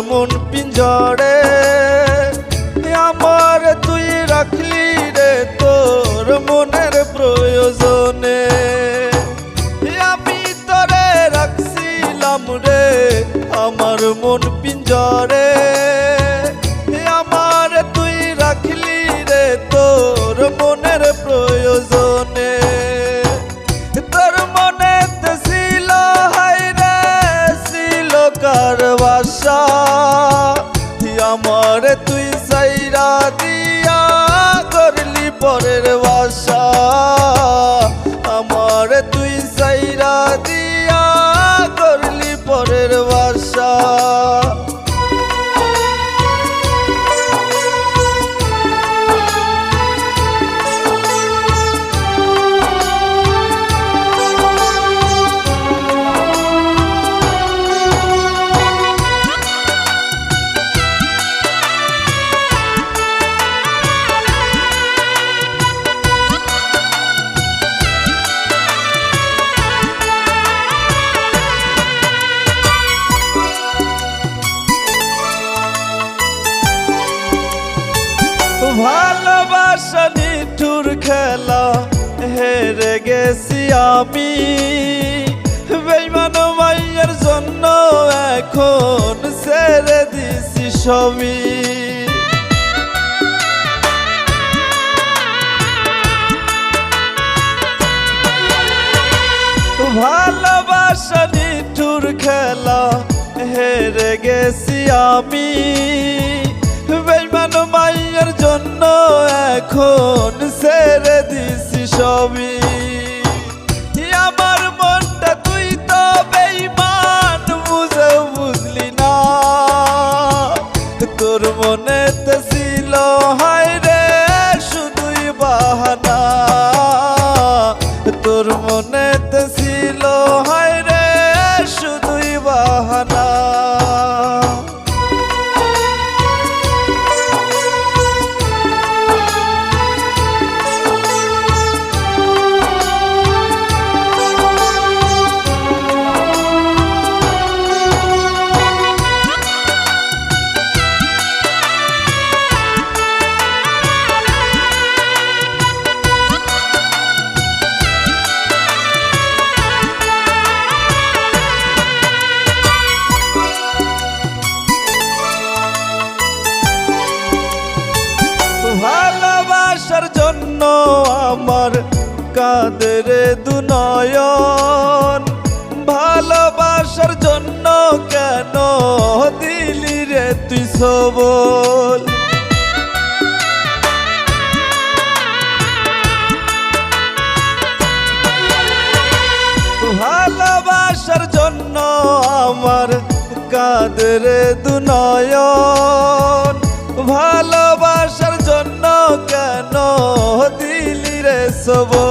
মন পিঞ্জরে আমার তুই রাখলি রে তোর মনের প্রয়োজনে। আমি তোরে রাখছিলাম রে আমার মন পিঞ্জরে আমার তুই রাখলি রে তোর মনের প্রয়োজনে। তোর মনেতে ছিল হায় রে ছিল কার বাসা আমার তুই সাইরা দিয়া করলি পরের বাসা আমার তুই সাইরা দিয়া করলি পরের বাসা। ভালোবাসা নিঠুর খেলা হেরে গেছি আমি বেঈমান মাইয়ার জন্য এখন ছেড়ে দিছি সবই। ভালোবাসা নিঠুর খেলা হেরে গেছি আমি বেঈমান মাইয়ার জন্য এখন ছেড়ে দিছি সবই। আমার মনটা তুই তো বেঈমান বুঝেও বুঝলি না তোর মনেতে ছিল হায় রে শুধুই বাহানা তোর মনেতে ছিল হায় রে শুধুই বাহানা। ভালোবাসার জন্য আমার কাঁদে রে দুনয়ন ভালোবাসার জন্য কেন দিলি রে তুই সবল। ভালোবাসার জন্য আমার কাঁদে রে দুনয়ন ভালোবাসার জন্য কেন দিলি রে সবল।